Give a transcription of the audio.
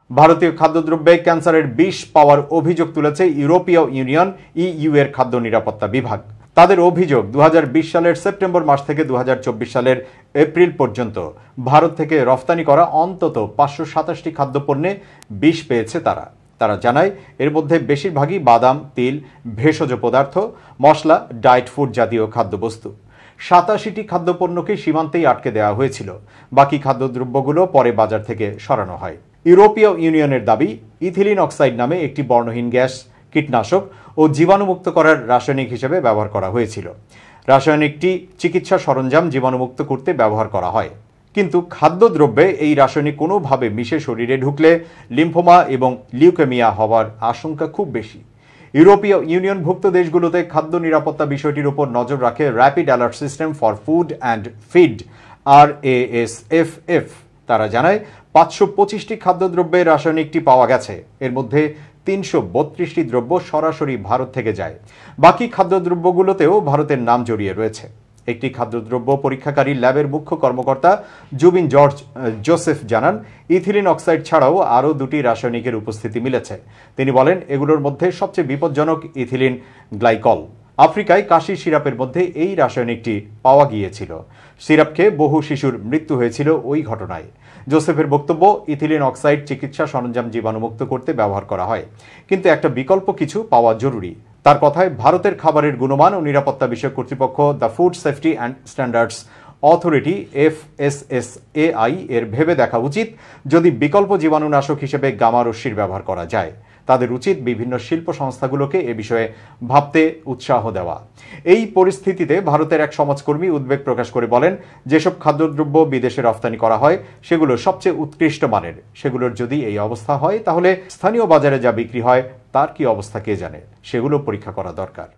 ভারতীয় খাদ্যদ্রব্যে ক্যান্সারের বিষ পাওয়ার অভিযোগ তুলেছে ইউরোপীয় ইউনিয়ন ইইউ এর খাদ্য নিরাপত্তা বিভাগ। তাদের অভিযোগ 2020 সালের সেপ্টেম্বর মাস থেকে 2024 সালের এপ্রিল পর্যন্ত ভারত থেকে রফতানি করা অন্তত 527টি খাদ্যপণ্যে বিষ পেয়েছে তারা জানায় এর মধ্যে বেশিরভাগই বাদাম, তিল, ভেষজ পদার্থ, মশলা, ডায়েট ফুড জাতীয় খাদ্যবস্তু। 87টি খাদ্যপণ্যকে সীমান্তেই আটকে দেওয়া হয়েছিল। বাকি খাদ্যদ্রব্যগুলো পরে বাজার থেকে সরানো হয়। ইউরোপীয় ইউনিয়নের দাবি, ইথিলিন অক্সাইড নামে একটি বর্ণহীন গ্যাস কীটনাশক ও জীবাণুমুক্ত করার রাসায়নিক হিসেবে ব্যবহার করা হয়েছিল। রাসায়নিকটি চিকিৎসা সরঞ্জাম জীবাণুমুক্ত করতে ব্যবহার করা হয়। কিন্তু খাদ্যদ্রব্যে এই রাসায়নিক কোনোভাবে মিশে শরীরে ঢুকলে লিম্ফোমা এবং লিউকেমিয়া হওয়ার আশঙ্কা খুব বেশি। ইউরোপীয় ইউনিয়নভুক্ত দেশগুলোতে খাদ্য নিরাপত্তা বিষয়টির উপর নজর রাখে rapid alert system for food and feed RASFF। তারা জানায় 525টি খাদ্যদ্রব্যে রাসায়নিকটি পাওয়া গেছে। এর মধ্যে 332টি দ্রব্য সরাসরি ভারত থেকে যায়। বাকি খাদ্যদ্রব্যগুলোতেও ভারতের নাম জড়িয়ে রয়েছে। একটি খাদ্যদ্রব্য পরীক্ষাকারী ল্যাবের মুখ্য কর্মকর্তা জুবিন জর্জ জোসেফ জানান, ইথিলিন অক্সাইড ছাড়াও আরও 2টি রাসায়নিকের উপস্থিতি মিলেছে। তিনি বলেন, এগুলোর মধ্যে সবচেয়ে বিপজ্জনক ইথিলিন গ্লাইকল। আফ্রিকায় কাশির সিরাপের মধ্যে এই রাসায়নিকটি পাওয়া গিয়েছিল। সিরাপ খেয়ে বহু শিশুর মৃত্যু হয়েছিল ওই ঘটনায়। জোসেফের বক্তব্য, ইথিলিন অক্সাইড চিকিৎসা সরঞ্জাম জীবাণুমুক্ত করতে ব্যবহার করা হয়, কিন্তু একটা বিকল্প কিছু পাওয়া জরুরি। তার কথায়, ভারতের খাবারের গুণমান ও নিরাপত্তা বিষয়ক কর্তৃপক্ষ the food safety and standards authority FSSAI এর ভেবে দেখা উচিত যদি বিকল্প জীবাণুনাশক হিসেবে গামা রশ্মির ব্যবহার করা যায়। তাদের উচিত বিভিন্ন শিল্প সংস্থাগুলোকে এ বিষয়ে ভাবতে উৎসাহ দেওয়া। এই পরিস্থিতিতে ভারতের এক সমাজকর্মী উদ্বেগ প্রকাশ করে বলেন, যেসব খাদ্যদ্রব্য বিদেশে রফতানি করা হয় সেগুলো সবচেয়ে উৎকৃষ্ট মানের। সেগুলোর যদি এই অবস্থা হয় তাহলে স্থানীয় বাজারে যা বিক্রি হয় তার কি অবস্থা কে জানে। সেগুলো পরীক্ষা করা দরকার।